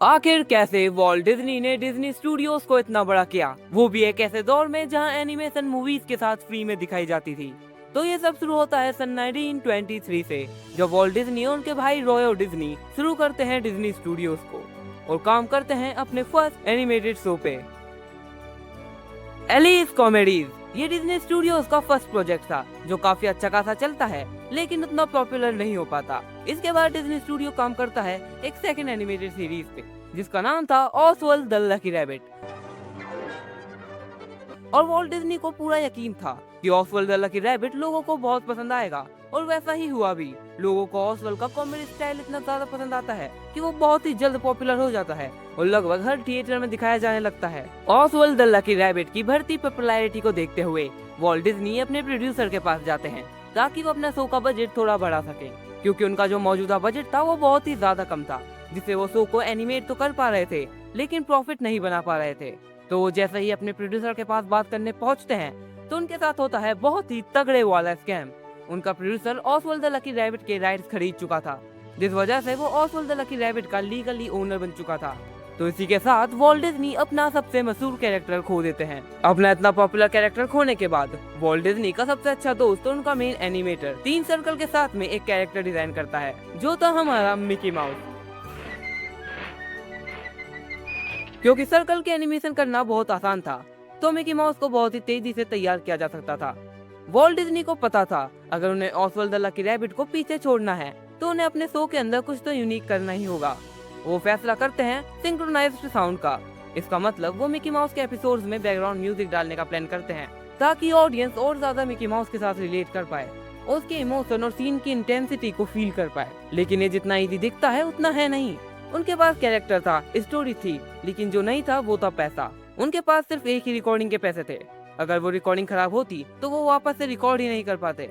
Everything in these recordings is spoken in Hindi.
आखिर कैसे वॉल्ट डिज्नी ने डिज्नी स्टूडियोज को इतना बड़ा किया, वो भी एक ऐसे दौर में जहां एनिमेशन मूवीज के साथ फ्री में दिखाई जाती थी। तो ये सब शुरू होता है सन 1923 से, जब वॉल्ट डिज्नी और उनके भाई रॉय डिज्नी शुरू करते हैं डिज्नी स्टूडियोज को और काम करते हैं अपने फर्स्ट एनिमेटेड शो पे, एलिस कॉमेडीज। ये डिज्नी स्टूडियोज का फर्स्ट प्रोजेक्ट था जो काफी अच्छा खासा चलता है, लेकिन उतना पॉपुलर नहीं हो पाता। इसके बाद डिज्नी स्टूडियो काम करता है एक सेकंड एनिमेटेड सीरीज पे, जिसका नाम था ऑसवर्ल्ड द लकी रैबिट। और वॉल्ट डिज्नी को पूरा यकीन था कि ऑसवर्ल्ड द लकी रैबिट लोगों को बहुत पसंद आएगा, और वैसा ही हुआ भी। लोगों को ऑसवर्ल्ड का कॉमेडी स्टाइल इतना ज्यादा पसंद आता है कि वो बहुत ही जल्द पॉपुलर हो जाता है और लगभग हर थिएटर में दिखाया जाने लगता है। ऑसवर्ल्ड द लकी रैबिट की बढ़ती पॉपुलैरिटी को देखते हुए वॉल्ट डिज्नी अपने प्रोड्यूसर के पास जाते हैं ताकि वो अपना शो का बजट थोड़ा बढ़ा सके, क्योंकि उनका जो मौजूदा बजट था वो बहुत ही ज्यादा कम था, जिससे वो शो को एनिमेट तो कर पा रहे थे लेकिन प्रॉफिट नहीं बना पा रहे थे। तो वो जैसे ही अपने प्रोड्यूसर के पास बात करने पहुंचते हैं तो उनके साथ होता है बहुत ही तगड़े वाला स्कैम। उनका producer Oswald the lucky rabbit के राइट्स खरीद चुका था, जिस वजह से वो ऑसवर्ल्ड द लकी रैबिट का लीगली ओनर बन चुका था। तो इसी के साथ वॉल्ट डिज्नी अपना सबसे मशहूर कैरेक्टर खो देते हैं। अपना इतना पॉपुलर कैरेक्टर खोने के बाद वॉल्ट डिज्नी का सबसे अच्छा दोस्त और उनका मेन एनिमेटर 3 सर्कल के साथ में एक कैरेक्टर डिजाइन करता है, जो था हमारा मिकी माउस। क्योंकि सर्कल के एनिमेशन करना बहुत आसान था, तो मिकी माउस को बहुत ही तेजी से तैयार किया जा सकता था। वॉल्ट डिज्नी को पता था अगर उन्हें ऑसवर्ल्ड द लकी रैबिट को पीछे छोड़ना है तो उन्हें अपने शो के अंदर कुछ तो यूनिक करना ही होगा। वो फैसला करते हैं सिंक्रोनाइज्ड साउंड का। इसका मतलब वो मिकी माउस के एपिसोड्स में बैकग्राउंड म्यूजिक डालने का प्लान करते हैं ताकि ऑडियंस और ज्यादा मिकी माउस के साथ रिलेट कर पाए और उसके इमोशन और सीन की इंटेंसिटी को फील कर पाए। लेकिन ये जितना इजी दिखता है उतना है नहीं। उनके पास कैरेक्टर था, स्टोरी थी, लेकिन जो नहीं था वो था पैसा। उनके पास सिर्फ एक ही रिकॉर्डिंग के पैसे थे। अगर वो रिकॉर्डिंग खराब होती तो वो वापस से रिकॉर्ड ही नहीं कर पाते।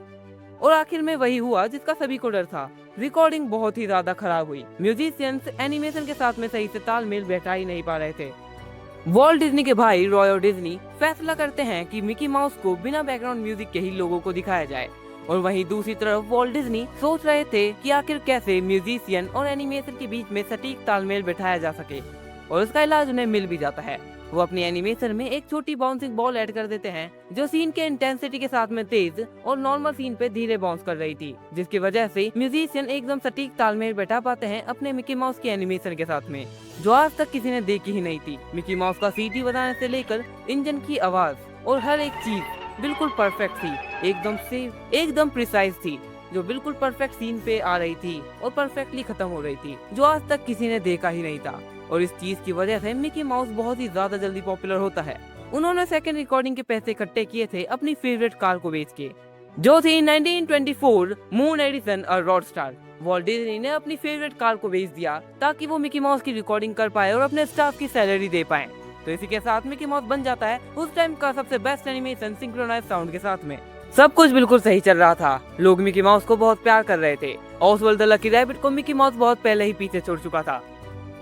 और आखिर में वही हुआ जिसका सभी को डर था। रिकॉर्डिंग बहुत ही ज्यादा खराब हुई। म्यूजिशियंस एनिमेशन के साथ में सही से तालमेल बैठा ही नहीं पा रहे थे। वॉल्ट डिज्नी के भाई रॉय डिज्नी फैसला करते हैं कि मिकी माउस को बिना बैकग्राउंड म्यूजिक के ही लोगों को दिखाया जाए। और वहीं दूसरी तरफ वॉल्ट डिज्नी सोच रहे थे कि आखिर कैसे म्यूजिशियन और एनिमेशन के बीच में सटीक तालमेल बैठाया जा सके, और उसका इलाज उन्हें मिल भी जाता है। वो अपनी एनिमेशन में एक छोटी बाउंसिंग बॉल ऐड कर देते हैं जो सीन के इंटेंसिटी के साथ में तेज और नॉर्मल सीन पे धीरे बाउंस कर रही थी, जिसकी वजह से म्यूजिशियन एकदम सटीक तालमेल बैठा पाते हैं अपने मिकी माउस की एनिमेशन के साथ में, जो आज तक किसी ने देखी ही नहीं थी। मिकी माउस का सीटी बजाने से लेकर इंजन की आवाज और हर एक चीज बिल्कुल परफेक्ट थी, एकदम प्रिसाइज थी, जो बिल्कुल परफेक्ट सीन पे आ रही थी और परफेक्टली खत्म हो रही थी, जो आज तक किसी ने देखा ही नहीं था। और इस चीज की वजह से मिकी माउस बहुत ही ज्यादा जल्दी पॉपुलर होता है। उन्होंने सेकंड रिकॉर्डिंग के पैसे इकट्ठे किए थे अपनी फेवरेट कार को बेच के, जो थी 1924 मून एडिसन और रॉडस्टार। वॉल्ट डिज्नी ने अपनी फेवरेट कार को बेच दिया ताकि वो मिकी माउस की रिकॉर्डिंग कर पाए और अपने स्टाफ की सैलरी दे पाए। तो इसी के साथ मिकी माउस बन जाता है उस टाइम का सबसे बेस्ट एनिमेशन सिंक्रोनाइज्ड साउंड के साथ में। सब कुछ बिल्कुल सही चल रहा था। लोग मिकी माउस को बहुत प्यार कर रहे थे। ऑसवर्ल्ड द लकी रैबिट को मिकी माउस बहुत पहले ही पीछे छोड़ चुका था।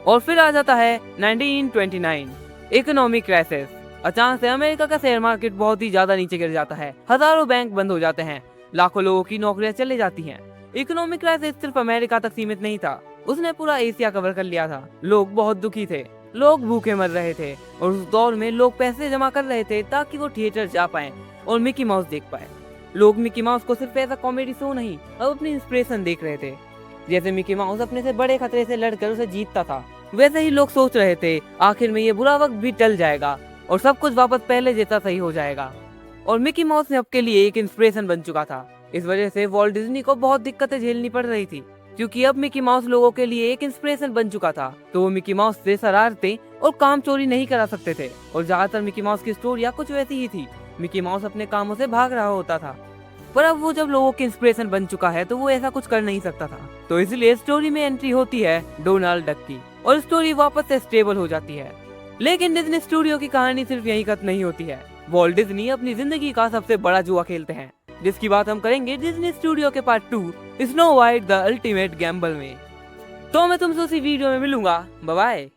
और फिर आ जाता है 1929, इकोनॉमिक क्राइसिस। अचानक से अमेरिका का शेयर मार्केट बहुत ही ज्यादा नीचे गिर जाता है। हजारों बैंक बंद हो जाते हैं, लाखों लोगों की नौकरियां चली जाती हैं। इकोनॉमिक क्राइसिस सिर्फ अमेरिका तक सीमित नहीं था, उसने पूरा एशिया कवर कर लिया था। लोग बहुत दुखी थे, लोग भूखे मर रहे थे, और उस दौर में लोग पैसे जमा कर रहे थे ताकि वो थिएटर जा पाए और मिकी माउस देख पाए। लोग मिकी माउस को सिर्फ ऐसा कॉमेडी शो नहीं, अब अपनी इंस्पिरेशन देख रहे थे। जैसे मिकी माउस अपने से बड़े खतरे से लड़कर उसे जीतता था, वैसे ही लोग सोच रहे थे आखिर में ये बुरा वक्त भी टल जाएगा और सब कुछ वापस पहले जैसा सही हो जाएगा। और मिकी माउस सबके लिए एक इंस्पिरेशन बन चुका था। इस वजह से वॉल्ट डिज्नी को बहुत दिक्कतें झेलनी पड़ रही थी, क्योंकि अब मिकी माउस लोगों के लिए एक इंस्पिरेशन बन चुका था। तो वो मिकी माउस से शरारतें और काम चोरी नहीं करा सकते थे। और ज्यादातर मिकी माउस की स्टोरियां कुछ वैसी ही थी। मिकी माउस अपने कामों से भाग रहा होता था, पर अब वो जब लोगों की इंस्पिरेशन बन चुका है तो वो ऐसा कुछ कर नहीं सकता था। तो इसलिए स्टोरी में एंट्री होती है डोनाल्ड डक की और स्टोरी वापस से स्टेबल हो जाती है। लेकिन डिज्नी स्टूडियो की कहानी सिर्फ यहीं खत्म नहीं होती है। वॉल्ट डिज्नी अपनी जिंदगी का सबसे बड़ा जुआ खेलते हैं, जिसकी बात हम करेंगे डिज्नी स्टूडियो के part 2 Snow White the ultimate gamble में। तो मैं तुमसे उसी वीडियो में मिलूंगा। Bye bye.